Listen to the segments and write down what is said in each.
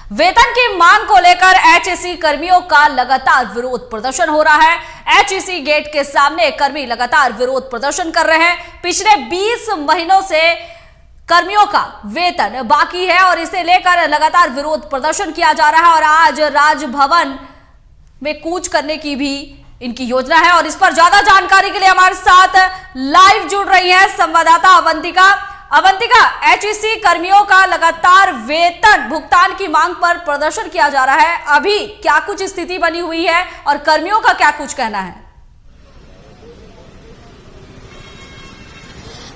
वेतन की मांग को लेकर एचईसी कर्मियों का लगातार विरोध प्रदर्शन हो रहा है। एचईसी गेट के सामने कर्मी लगातार विरोध प्रदर्शन कर रहे हैं। पिछले 20 महीनों से कर्मियों का वेतन बाकी है और इसे लेकर लगातार विरोध प्रदर्शन किया जा रहा है और आज राजभवन में कूच करने की भी इनकी योजना है। और इस पर ज्यादा जानकारी के लिए हमारे साथ लाइव जुड़ रही है संवाददाता अवंतिका। एचईसी कर्मियों का लगातार वेतन भुगतान की मांग पर प्रदर्शन किया जा रहा है। अभी क्या कुछ स्थिति बनी हुई है और कर्मियों का क्या कुछ कहना है?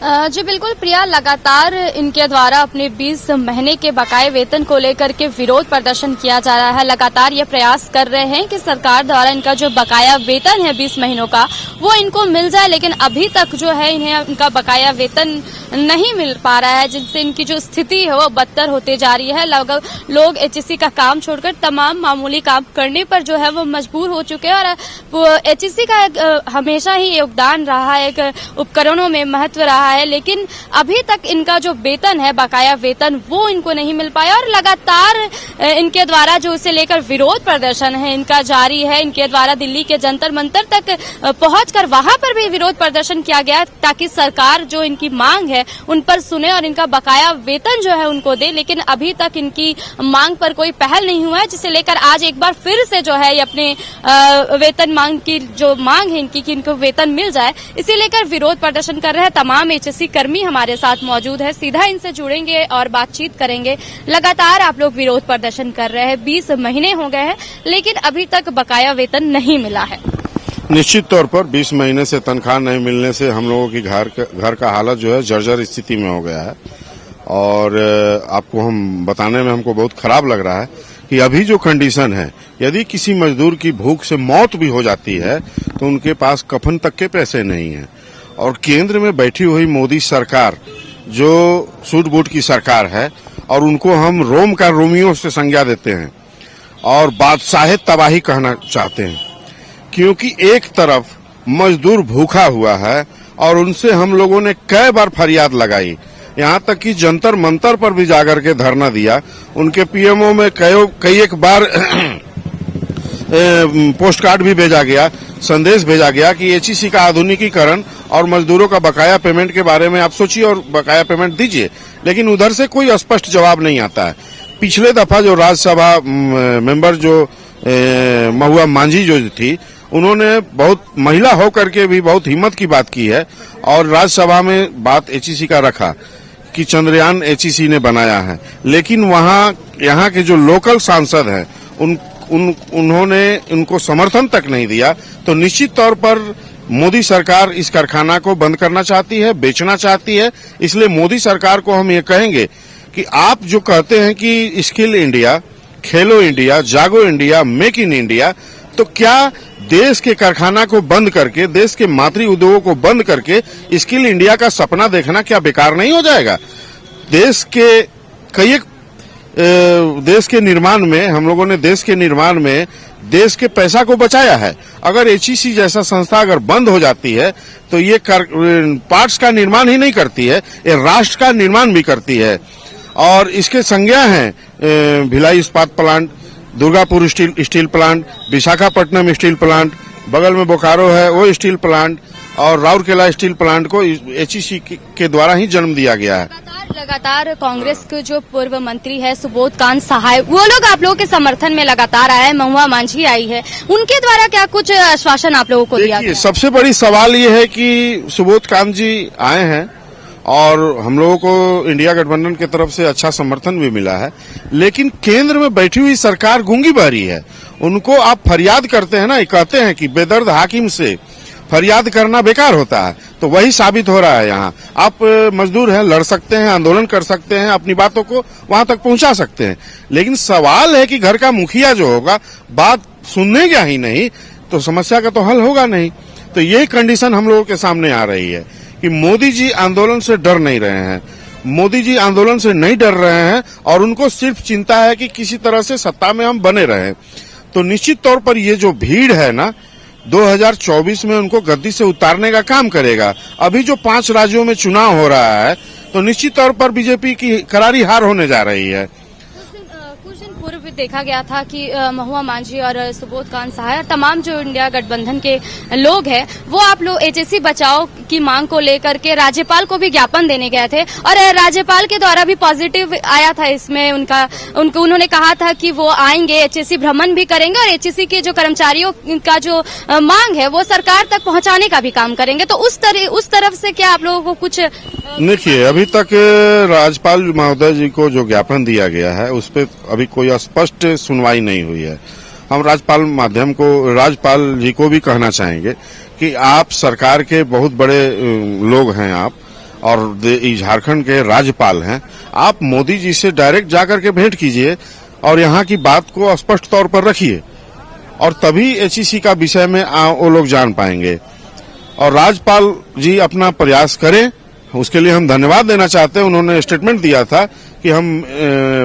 जी बिल्कुल प्रिया, लगातार इनके द्वारा अपने 20 महीने के बकाये वेतन को लेकर के विरोध प्रदर्शन किया जा रहा है। लगातार ये प्रयास कर रहे हैं कि सरकार द्वारा इनका जो बकाया वेतन है 20 महीनों का वो इनको मिल जाए, लेकिन अभी तक जो है इन्हें इनका बकाया वेतन नहीं मिल पा रहा है, जिससे इनकी जो स्थिति है वो बदतर होते जा रही है। लोग एचईसी का काम छोड़कर तमाम मामूली काम करने पर जो है वो मजबूर हो चुके हैं और एचईसी का हमेशा ही योगदान रहा है, एक उपकरणों में महत्व रहा है, लेकिन अभी तक इनका जो वेतन है बकाया वेतन वो इनको नहीं मिल पाया और लगातार इनके द्वारा जो इसे लेकर विरोध प्रदर्शन है इनका जारी है। इनके द्वारा दिल्ली के जंतर मंतर तक पहुंचकर वहां पर भी विरोध प्रदर्शन किया गया ताकि सरकार जो इनकी मांग है उन पर सुने और इनका बकाया वेतन जो है उनको दे, लेकिन अभी तक इनकी मांग पर कोई पहल नहीं हुआ है, जिसे लेकर आज एक बार फिर से जो है ये अपने वेतन मांग की जो मांग है इनकी कि इनको वेतन मिल जाए, इसे लेकर विरोध प्रदर्शन कर रहे हैं। तमाम एचईसी कर्मी हमारे साथ मौजूद है, सीधा इनसे जुड़ेंगे और बातचीत करेंगे। लगातार आप लोग विरोध प्रदर्शन कर रहे हैं, 20 महीने हो गए हैं लेकिन अभी तक बकाया वेतन नहीं मिला है। निश्चित तौर पर 20 महीने से तनख्वाह नहीं मिलने से हम लोगों की घर का हालत जो है जर्जर स्थिति में हो गया है और आपको हम बताने में हमको बहुत खराब लग रहा है कि अभी जो कंडीशन है, यदि किसी मजदूर की भूख से मौत भी हो जाती है तो उनके पास कफन तक के पैसे नहीं है। और केंद्र में बैठी हुई मोदी सरकार जो सूट बूट की सरकार है और उनको हम रोम का रोमियो से संज्ञा देते हैं और बादशाह तबाही कहना चाहते हैं, क्योंकि एक तरफ मजदूर भूखा हुआ है और उनसे हम लोगों ने कई बार फरियाद लगाई, यहाँ तक कि जंतर मंतर पर भी जाकर के धरना दिया। उनके पीएमओ में कई एक बार पोस्ट कार्ड भी भेजा गया, संदेश भेजा गया कि एचईसी का आधुनिकीकरण और मजदूरों का बकाया पेमेंट के बारे में आप सोचिए और बकाया पेमेंट दीजिए, लेकिन उधर से कोई स्पष्ट जवाब नहीं आता है। पिछले दफा जो राज्यसभा मेंबर जो महुआ मांझी जो थी, उन्होंने बहुत महिला होकर के भी बहुत हिम्मत की बात की है और राज्यसभा में बात एचईसी का रखा कि चंद्रयान एचईसी ने बनाया है, लेकिन यहाँ के जो लोकल सांसद हैं उन्होंने उनको समर्थन तक नहीं दिया। तो निश्चित तौर पर मोदी सरकार इस कारखाना को बंद करना चाहती है, बेचना चाहती है। इसलिए मोदी सरकार को हम ये कहेंगे कि आप जो कहते हैं कि स्किल इंडिया, खेलो इंडिया, जागो इंडिया, मेक इन इंडिया, तो क्या देश के कारखाना को बंद करके, देश के मातृ उद्योगों को बंद करके स्किल इंडिया का सपना देखना क्या बेकार नहीं हो जाएगा? देश के निर्माण में हम लोगों ने देश के पैसा को बचाया है। अगर एचईसी जैसा संस्था अगर बंद हो जाती है तो ये पार्ट्स का निर्माण ही नहीं करती है, ये राष्ट्र का निर्माण भी करती है। और इसके संज्ञा हैं भिलाई इस्पात plant, Durgapur steel plant, Visakhapatnam steel plant, बगल में बोकारो है वो स्टील प्लांट और राउरकेला स्टील प्लांट को एचईसी के द्वारा ही जन्म दिया गया है। लगातार कांग्रेस के जो पूर्व मंत्री है सुबोध कांत सहाय, वो लोग आप लोगों के समर्थन में लगातार आए हैं, महुआ मांझी आई है, उनके द्वारा क्या कुछ आश्वासन आप लोगों को दिया गया? सबसे बड़ी सवाल ये है कि सुबोध कांत जी आए हैं और हम लोगों को इंडिया गठबंधन की तरफ से अच्छा समर्थन भी मिला है, लेकिन केंद्र में बैठी हुई सरकार गूंगी बहरी है। उनको आप फरियाद करते हैं ना, कहते हैं कि बेदर्द हाकिम से फरियाद करना बेकार होता है, तो वही साबित हो रहा है। यहाँ आप मजदूर हैं, लड़ सकते हैं, आंदोलन कर सकते हैं, अपनी बातों को वहां तक पहुंचा सकते हैं, लेकिन सवाल है कि घर का मुखिया जो होगा बात सुनने का ही नहीं तो समस्या का तो हल होगा नहीं। तो ये कंडीशन हम लोगों के सामने आ रही है कि मोदी जी आंदोलन से डर नहीं रहे हैं, मोदी जी आंदोलन से नहीं डर रहे हैं और उनको सिर्फ चिंता है कि किसी तरह से सत्ता में हम बने रहें। तो निश्चित तौर पर ये जो भीड़ है ना, 2024 में उनको गद्दी से उतारने का काम करेगा। अभी जो 5 राज्यों में चुनाव हो रहा है तो निश्चित तौर पर बीजेपी की करारी हार होने जा रही है। कुछ दिन पूर्व देखा गया था कि महुआ मांझी और सुबोध कांत सहाय तमाम जो इंडिया गठबंधन के लोग हैं वो आप लोग एचएससी बचाओ की मांग को लेकर के राज्यपाल को भी ज्ञापन देने गए थे और राज्यपाल के द्वारा भी पॉजिटिव आया था इसमें उन्होंने कहा था कि वो आएंगे, एचएससी भ्रमण भी करेंगे और एचएससी के जो कर्मचारियों का जो मांग है वो सरकार तक पहुंचाने का भी काम करेंगे। तो उस तरफ से क्या आप लोगों को कुछ देखिए, अभी तक राज्यपाल महोदय जी को जो ज्ञापन दिया गया है उस पर अभी कोई स्पष्ट सुनवाई नहीं हुई है। हम राज्यपाल जी को भी कहना चाहेंगे कि आप सरकार के बहुत बड़े लोग हैं आप और झारखंड के राज्यपाल हैं, आप मोदी जी से डायरेक्ट जाकर के भेंट कीजिए और यहाँ की बात को स्पष्ट तौर पर रखिए और तभी एचईसी का विषय में वो लोग जान पाएंगे। और राज्यपाल जी अपना प्रयास करें, उसके लिए हम धन्यवाद देना चाहते हैं। उन्होंने स्टेटमेंट दिया था कि हम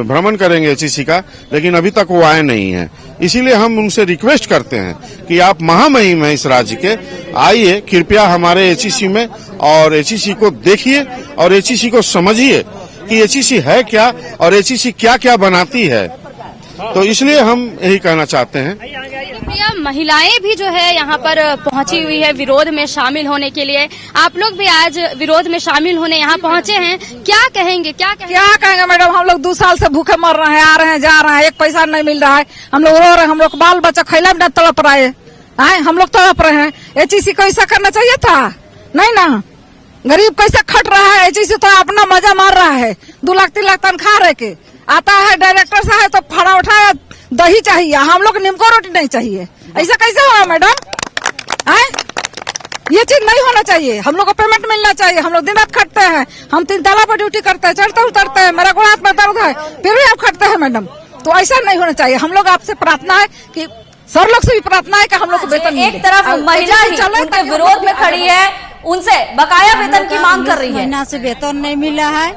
भ्रमण करेंगे एचईसी का, लेकिन अभी तक वो आए नहीं हैं। इसीलिए हम उनसे रिक्वेस्ट करते हैं कि आप महामहिम हैं इस राज्य के, आइए कृपया हमारे एचईसी में और एचईसी को देखिए और एचईसी को समझिए कि एचईसी है क्या और एचईसी क्या क्या बनाती है। तो इसलिए हम यही कहना चाहते हैं। महिलाएं भी जो है यहाँ पर पहुंची हुई है विरोध में शामिल होने के लिए। आप लोग भी आज विरोध में शामिल होने यहाँ पहुंचे हैं, क्या कहेंगे? क्या कहेंगे मैडम? हम लोग 2 साल से भूखे मर रहे हैं, आ रहे हैं जा रहे हैं, एक पैसा नहीं मिल रहा है, हम लोग रो रहे हैं, हम लोग बाल बच्चा खैला में तड़प रहे हैं, हम लोग तड़प रहे हैं। एचईसी को ऐसा करना चाहिए था? नहीं ना, गरीब कैसे खट रहा है, एचईसी तो अपना मजा मार रहा है। 2 लाख 3 लाख तनख्वाह रह के आता है डायरेक्टर साहब तो फड़ा उठाया दही चाहिए, हम लोग नीमको रोटी नहीं चाहिए। ऐसा कैसे होगा मैडम? ये चीज नहीं होना चाहिए। हम लोग को पेमेंट मिलना चाहिए। हम लोग दिन रात खटते हैं, हम 3 ताला पर ड्यूटी करते हैं, चढ़ते उतरते हैं, मेरा गोड़ हाथ में दर्द है फिर भी आप खटते हैं मैडम। तो ऐसा नहीं होना चाहिए। हम लोग आपसे प्रार्थना है कि सर लोग से भी प्रार्थना है कि हम लोग को वेतन मिले। एक तरफ महिला ही उनके विरोध में खड़ी है, उनसे बकाया वेतन की मांग कर रही है। महीना से वेतन नहीं मिला है,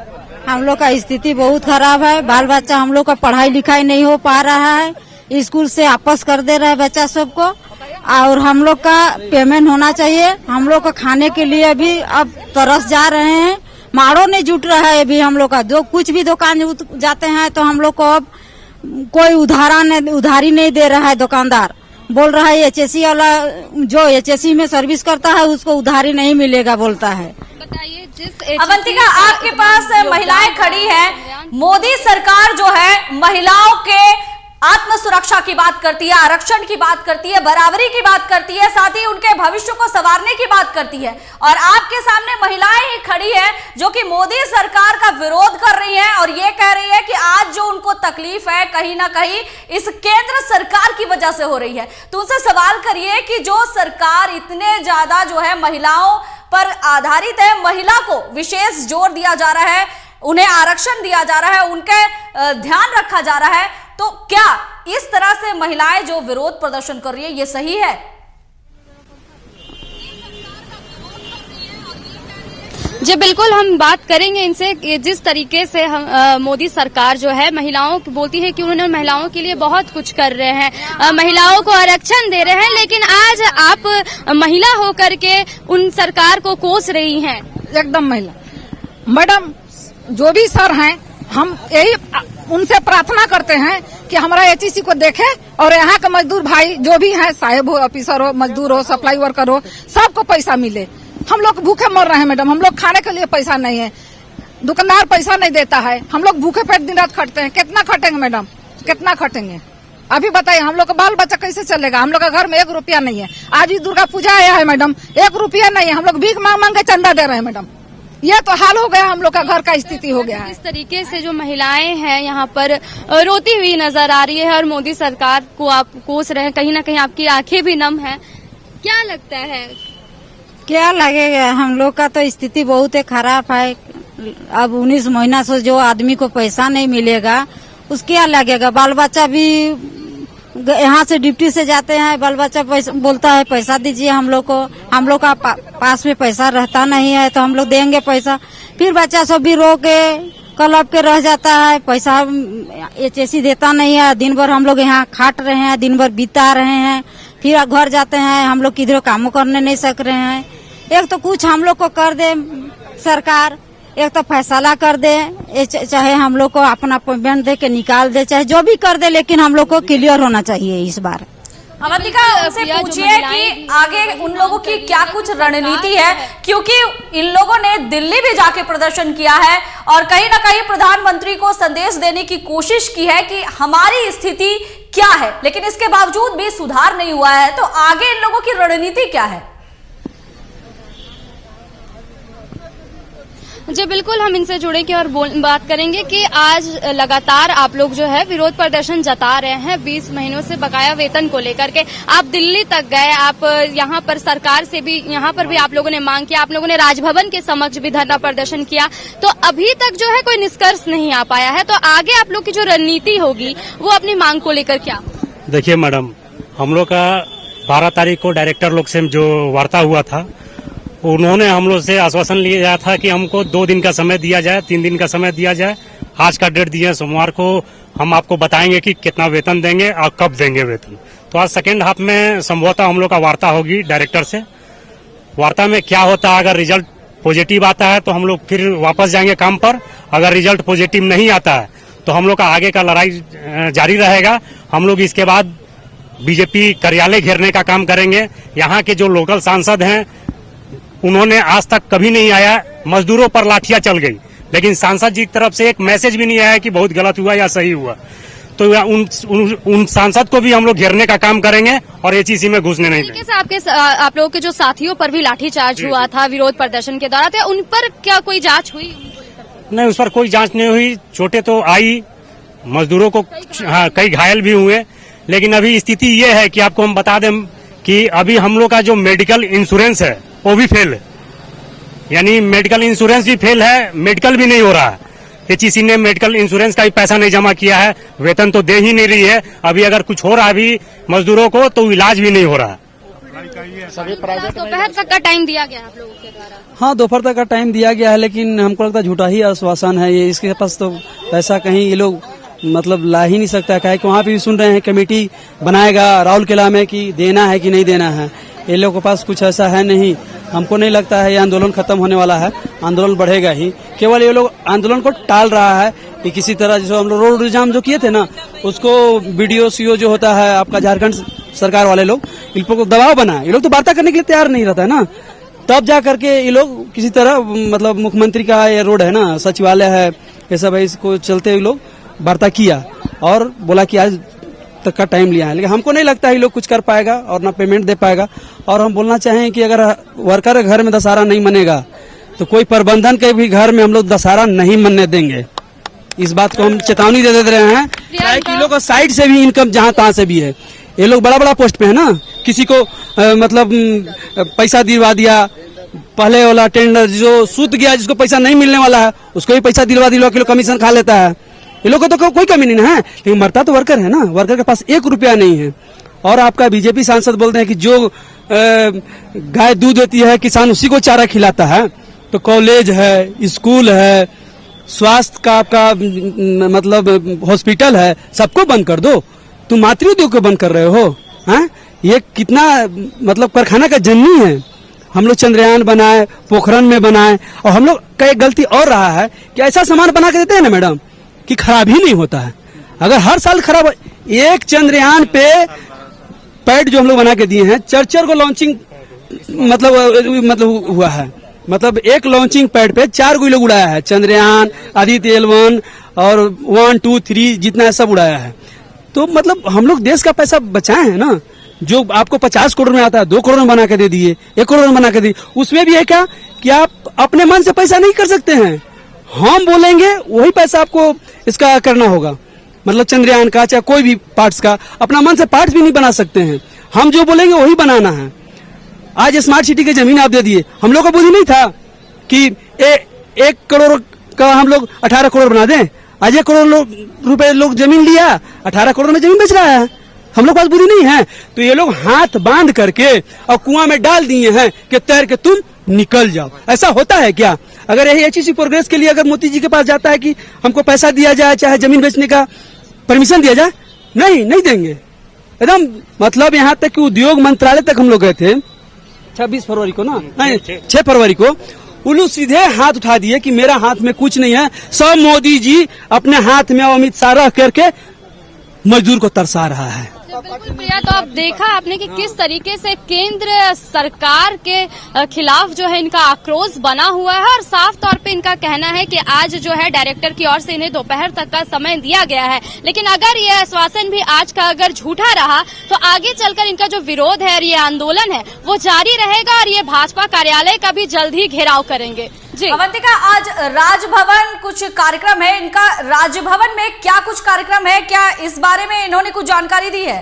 हम लोग का स्थिति बहुत खराब है। बाल बच्चा हम लोग का पढ़ाई लिखाई नहीं हो पा रहा है, स्कूल से वापस कर दे रहा है बच्चा सबको और हम लोग का पेमेंट होना चाहिए। हम लोग का खाने के लिए भी अब तरस जा रहे हैं, मारो नहीं जुट रहा है अभी हम लोग का। जो कुछ भी दुकान जाते हैं तो हम लोग को अब कोई उधारी नहीं दे रहा है। दुकानदार बोल रहा है एचएससी वाला जो एचएससी में सर्विस करता है उसको उधारी नहीं मिलेगा बोलता है। बताइए, अवंतिका आपके पास महिलाएं खड़ी हैं, मोदी सरकार जो है महिलाओं के आत्म सुरक्षा की बात करती है, आरक्षण की बात करती है, बराबरी की बात करती है, साथ ही उनके भविष्य को संवारने की बात करती है और आपके सामने महिलाएं ही खड़ी है जो कि मोदी सरकार का विरोध कर रही हैं और ये कह रही है कि आज जो उनको तकलीफ है कहीं ना कहीं इस केंद्र सरकार की वजह से हो रही है। तो उनसे सवाल करिए कि जो सरकार इतने ज्यादा जो है महिलाओं पर आधारित है, महिला को विशेष जोर दिया जा रहा है, उन्हें आरक्षण दिया जा रहा है, उनके ध्यान रखा जा रहा है, तो क्या इस तरह से महिलाएं जो विरोध प्रदर्शन कर रही है ये सही है? जी बिल्कुल, हम बात करेंगे इनसे कि जिस तरीके से मोदी सरकार जो है महिलाओं बोलती है कि उन्होंने महिलाओं के लिए बहुत कुछ कर रहे हैं, महिलाओं को आरक्षण दे रहे हैं, लेकिन आज आप महिला होकर के उन सरकार को कोस रही हैं। एकदम महिला मैडम जो भी सर हैं, हम यही उनसे प्रार्थना करते हैं कि हमारा एचईसी को देखे और यहाँ के मजदूर भाई जो भी हैं, साहेब हो, ऑफिसर हो, मजदूर हो, सप्लाई वर्कर हो, सबको पैसा मिले। हम लोग भूखे मर रहे हैं मैडम, हम लोग खाने के लिए पैसा नहीं है, दुकानदार पैसा नहीं देता है, हम लोग भूखे पेट दिन रात खटते हैं। कितना खटेंगे मैडम, कितना खटेंगे? अभी बताइए हम लोग का बाल बच्चा कैसे चलेगा? हम लोग का घर में 1 रुपया नहीं है। आज ही दुर्गा पूजा आया है मैडम, 1 रुपया नहीं है, हम लोग भीख मांग मांग के चंदा दे रहे हैं मैडम। ये तो हाल हो गया, हम लोग का घर का स्थिति हो गया है। इस तरीके से जो महिलाएं हैं यहाँ पर रोती हुई नजर आ रही है और मोदी सरकार को आप कोस रहे हैं, कहीं ना कहीं आपकी आंखें भी नम है। क्या लगता है? क्या लगेगा, हम लोग का तो स्थिति बहुत ही खराब है। अब 19 महीना से जो आदमी को पैसा नहीं मिलेगा उसको क्या लगेगा? बाल बच्चा भी यहाँ से ड्यूटी से जाते हैं, बाल बच्चा बोलता है पैसा दीजिए हम लोग को, हम लोग का पास में पैसा रहता नहीं है तो हम लोग देंगे पैसा, फिर बच्चा सब भी रो के कलप के रह जाता है, पैसा एचएससी देता नहीं है। दिन भर हम लोग यहाँ खाट रहे हैं, दिन भर बिता रहे हैं, फिर घर जाते हैं, हम लोग किधर काम करने नहीं सक रहे हैं। एक तो कुछ हम लोग को कर दे सरकार, एक तो फैसला कर दे, चाहे हम लोग को अपना पेमेंट दे के निकाल दे, चाहे जो भी कर दे, लेकिन हम लोग को क्लियर होना चाहिए इस बार। अवंतिका, उनसे पूछिए कि आगे उन लोगों की क्या कुछ रणनीति है, क्योंकि इन लोगों ने दिल्ली भी जाके प्रदर्शन किया है और कहीं ना कहीं प्रधानमंत्री को संदेश देने की कोशिश की है कि हमारी स्थिति क्या है, लेकिन इसके बावजूद भी सुधार नहीं हुआ है। तो आगे इन लोगों की रणनीति क्या है? जी बिल्कुल, हम इनसे जुड़ेंगे और बात करेंगे कि आज लगातार आप लोग जो है विरोध प्रदर्शन जता रहे हैं 20 महीनों से बकाया वेतन को लेकर के। आप दिल्ली तक गए, आप यहाँ पर सरकार से भी, यहाँ पर भी आप लोगों ने मांग किया, आप लोगों ने राजभवन के समक्ष भी धरना प्रदर्शन किया, तो अभी तक जो है कोई निष्कर्ष नहीं आ पाया है। तो आगे आप लोग की जो रणनीति होगी वो अपनी मांग को लेकर क्या? देखिए मैडम, हम लोग का 12 तारीख को डायरेक्टर लोग से जो वार्ता हुआ था, उन्होंने हम लोग से आश्वासन लिया था कि हमको 2 दिन का समय दिया जाए, 3 दिन का समय दिया जाए। आज का डेट दिया, सोमवार को हम आपको बताएंगे कि कितना वेतन देंगे और कब देंगे वेतन। तो आज सेकेंड हाफ में संभवतः हम लोग का वार्ता होगी डायरेक्टर से। वार्ता में क्या होता है, अगर रिजल्ट पॉजिटिव आता है तो हम लोग फिर वापस जाएंगे काम पर, अगर रिजल्ट पॉजिटिव नहीं आता है तो हम लोग का आगे का लड़ाई जारी रहेगा। हम लोग इसके बाद बीजेपी कार्यालय घेरने का काम करेंगे। यहाँ के जो लोकल सांसद हैं उन्होंने आज तक कभी नहीं आया, मजदूरों पर लाठियां चल गई, लेकिन सांसद जी की तरफ से एक मैसेज भी नहीं आया कि बहुत गलत हुआ या सही हुआ। तो उन सांसद को भी हम लोग घेरने का काम करेंगे और एचईसी में घुसने नहीं देंगे। आप लोगों के जो साथियों पर भी लाठीचार्ज हुआ था विरोध प्रदर्शन के दौरान, तो उन पर क्या कोई जांच हुई? नहीं, उस पर कोई जांच नहीं हुई। चोटें तो आई, मजदूरों को कई घायल भी हुए, लेकिन अभी स्थिति ये है कि आपको हम बता दें कि अभी हम लोग का जो मेडिकल इंश्योरेंस है वो भी फेल है, यानी मेडिकल इंश्योरेंस भी फेल है, मेडिकल भी नहीं हो रहा है। एचईसी ने मेडिकल इंश्योरेंस का भी पैसा नहीं जमा किया है, वेतन तो दे ही नहीं रही है। अभी अगर कुछ हो रहा है अभी मजदूरों को तो इलाज भी नहीं हो रहा है। दोपहर तक का टाइम दिया गया आप लोगों के द्वारा? हाँ, दोपहर तक का टाइम दिया गया है, लेकिन हमको लगता है झूठा ही आश्वासन है ये। इसके पास तो पैसा कहीं ये लोग मतलब ला ही नहीं सकता है, कि वहाँ पे भी सुन रहे हैं कमेटी बनाएगा राहुल किला में कि देना है कि नहीं देना है। ये लोग के पास कुछ ऐसा है नहीं। हमको नहीं लगता है ये आंदोलन खत्म होने वाला है, आंदोलन बढ़ेगा ही। केवल ये लोग आंदोलन को टाल रहा है कि किसी तरह, जो हम लोग रोड जाम जो किए थे ना, उसको बीडीओ सीओ जो होता है आपका झारखंड सरकार वाले लोग, इन लोग को दबाव बना। ये लोग तो वार्ता करने के लिए तैयार नहीं रहता है ना, तब जा करके ये लोग किसी तरह मतलब मुख्यमंत्री का ये रोड है ना, सचिवालय है, ये सब है, इसको चलते ये लोग वार्ता किया और बोला कि आज तक का टाइम लिया है। लेकिन हमको नहीं लगता है ये लोग कुछ कर पाएगा और ना पेमेंट दे पाएगा। और हम बोलना चाहें कि अगर वर्कर घर में दशहरा नहीं मनेगा तो कोई प्रबंधन के भी घर में हम लोग दशहरा नहीं मनने देंगे। इस बात को हम चेतावनी दे रहे हैं। कि लोग साइड से भी इनकम जहाँ तहाँ से भी है, ये लोग बड़ा बड़ा पोस्ट पे है ना, किसी को मतलब पैसा दिलवा दिया, पहले वाला टेंडर जो सूत गया जिसको पैसा नहीं मिलने वाला है उसको भी पैसा दिलवा के लोग कमीशन खा लेता है। ये लोग को तो कोई कमी नहीं है, लेकिन मरता तो वर्कर है ना, वर्कर के पास 1 रुपया नहीं है। और आपका बीजेपी सांसद बोलते हैं कि जो गाय दूध देती है किसान उसी को चारा खिलाता है। तो कॉलेज है, स्कूल है, स्वास्थ्य का आपका मतलब हॉस्पिटल है, सबको बंद कर दो। तुम मातृ उद्योग को बंद कर रहे हो, हैं? ये कितना मतलब कारखाना का जननी है। हम लोग चंद्रयान बनाए, पोखरण में बनाए, और हम लोग का एक गलती और रहा है कि ऐसा सामान बना के देते हैं ना मैडम कि खराब ही नहीं होता है। अगर हर साल खराब, एक चंद्रयान पे पैड जो हम लोग बना के दिए हैं, 4 को लॉन्चिंग मतलब हुआ है, मतलब एक लॉन्चिंग पैड पे 4 को लोग उड़ाया है। चंद्रयान, आदित्य L1 और 1, 2, 3 जितना है सब उड़ाया है। तो मतलब हम लोग देश का पैसा बचाए हैं ना। जो आपको 50 करोड़ में आता है 2 करोड़ में बना के दे दिए, 1 करोड़ में बना के दिए। उसमें भी है क्या कि आप अपने मन से पैसा नहीं कर सकते हैं, हम बोलेंगे वही पैसा आपको इसका करना होगा। मतलब चंद्रयान का चाहे कोई भी पार्ट्स का अपना मन से पार्ट्स भी नहीं बना सकते हैं, हम जो बोलेंगे वही बनाना है। आज स्मार्ट सिटी की जमीन आप दे दिए, हम लोग को बुद्धि नहीं था कि 1 करोड़ का हम लोग 18 करोड़ बना दें। आज 1 करोड़ रुपए लोग जमीन लिया, 18 करोड़ में जमीन बेच रहा है। हम लोग पास बुद्धि नहीं है, तो ये लोग हाथ बांध करके और कुआं में डाल दिए हैं कि तैर के तुम निकल जाओ। ऐसा होता है क्या? अगर यही एचईसी प्रोग्रेस के लिए अगर मोदी जी के पास जाता है कि हमको पैसा दिया जाए, चाहे जमीन बेचने का परमिशन दिया जाए, नहीं देंगे एकदम। मतलब यहाँ तक कि उद्योग मंत्रालय तक हम लोग गए थे 26 फरवरी को ना, नहीं 6 फरवरी को। उल्लू सीधे हाथ उठा दिए कि मेरा हाथ में कुछ नहीं है, सब मोदी जी अपने हाथ में अमित शाह रख करके मजदूर को तरसा रहा है। बिल्कुल प्रिया, तो अब देखा आपने कि किस तरीके से केंद्र सरकार के खिलाफ जो है इनका आक्रोश बना हुआ है और साफ तौर पे इनका कहना है कि आज जो है डायरेक्टर की ओर से इन्हें दोपहर तक का समय दिया गया है, लेकिन अगर ये आश्वासन भी आज का अगर झूठा रहा तो आगे चलकर इनका जो विरोध है और ये आंदोलन है वो जारी रहेगा और ये भाजपा कार्यालय का भी जल्द ही घेराव करेंगे। जी अवंतिका, आज राजभवन कुछ कार्यक्रम है इनका, राजभवन में क्या कुछ कार्यक्रम है, क्या इस बारे में इन्होंने कुछ जानकारी दी है?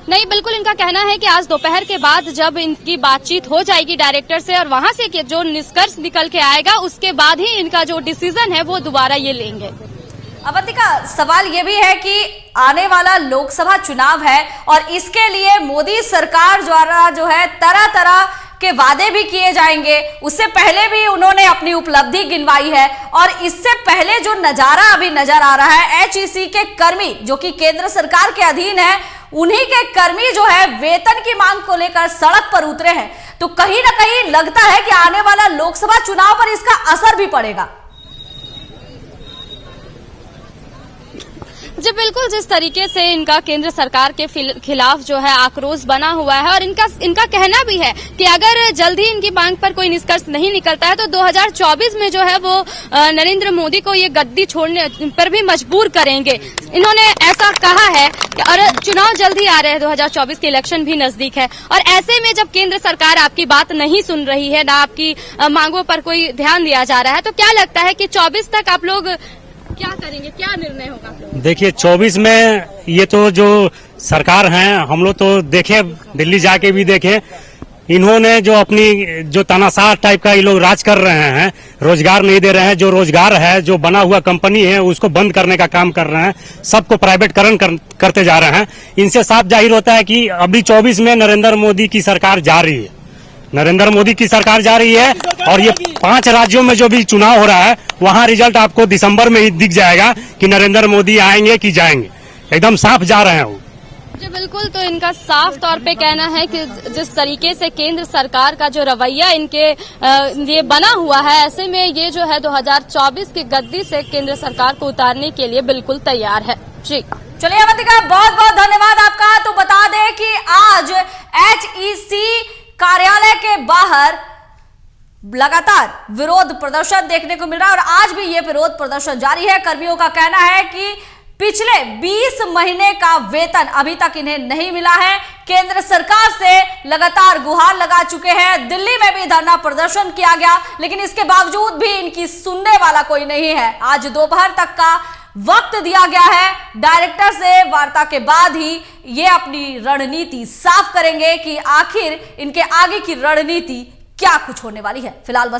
नहीं, बिल्कुल इनका कहना है कि आज दोपहर के बाद जब इनकी बातचीत हो जाएगी डायरेक्टर से और वहां से जो निष्कर्ष निकल के आएगा उसके बाद ही इनका जो डिसीजन है वो दोबारा ये लेंगे। अवंतिका, सवाल ये भी है कि आने वाला लोकसभा चुनाव है और इसके लिए मोदी सरकार द्वारा जो है तरह तरह के वादे भी किए जाएंगे। उससे पहले भी उन्होंने अपनी उपलब्धि गिनवाई है और इससे पहले जो नजारा अभी नजर आ रहा है, एचईसी के कर्मी जो कि केंद्र सरकार के अधीन है, उन्हीं के कर्मी जो है वेतन की मांग को लेकर सड़क पर उतरे हैं। तो कहीं ना कहीं लगता है कि आने वाला लोकसभा चुनाव पर इसका असर भी पड़ेगा। जी बिल्कुल, जिस तरीके से इनका केंद्र सरकार के खिलाफ जो है आक्रोश बना हुआ है और इनका कहना भी है कि अगर जल्दी इनकी मांग पर कोई निष्कर्ष नहीं निकलता है तो 2024 में जो है वो नरेंद्र मोदी को ये गद्दी छोड़ने पर भी मजबूर करेंगे। इन्होंने ऐसा कहा है और चुनाव जल्दी आ रहे हैं, 2024 के इलेक्शन भी नजदीक है और ऐसे में जब केंद्र सरकार आपकी बात नहीं सुन रही है, ना आपकी मांगों पर कोई ध्यान दिया जा रहा है, तो क्या लगता है कि 24 तक आप लोग क्या करेंगे, क्या निर्णय होगा? देखिए 24 में ये तो जो सरकार है, हम लोग तो देखे, दिल्ली जाके भी देखे, इन्होंने जो अपनी जो तानाशाह टाइप का ये लोग राज कर रहे हैं, रोजगार नहीं दे रहे हैं। जो रोजगार है, जो बना हुआ कंपनी है, उसको बंद करने का काम कर रहे हैं, सबको प्राइवेटकरण करते जा रहे हैं। इनसे साफ जाहिर होता है कि अभी 24 में नरेंद्र मोदी की सरकार जा रही है, नरेंद्र मोदी की सरकार जा रही है और ये 5 राज्यों में जो भी चुनाव हो रहा है वहां रिजल्ट आपको दिसंबर में ही दिख जाएगा कि नरेंद्र मोदी आएंगे कि जाएंगे। एकदम साफ जा रहे हैं वो। जी बिल्कुल, तो इनका साफ तौर पे कहना है कि जिस तरीके से केंद्र सरकार का जो रवैया इनके ये बना हुआ है, ऐसे में ये जो है 2024 की गद्दी से केंद्र सरकार को उतारने के लिए बिल्कुल तैयार है। जी चलिए अवंतिका, बहुत बहुत धन्यवाद आपका। तो बता दें कि आज एचईसी कार्यालय के बाहर लगातार विरोध प्रदर्शन देखने को मिल रहा है और आज भी ये विरोध प्रदर्शन जारी है। कर्मियों का कहना है कि पिछले 20 महीने का वेतन अभी तक इन्हें नहीं मिला है। केंद्र सरकार से लगातार गुहार लगा चुके हैं। दिल्ली में भी धरना प्रदर्शन किया गया, लेकिन इसके बावजूद भी इनकी सुनने वाला कोई नहीं है। आज दोपहर तक का वक्त दिया गया है। डायरेक्टर से वार्ता के बाद ही ये अपनी रणनीति साफ करेंगे कि आखिर इनके आगे की रणनीति क्या कुछ होने वाली है। फिलहाल बस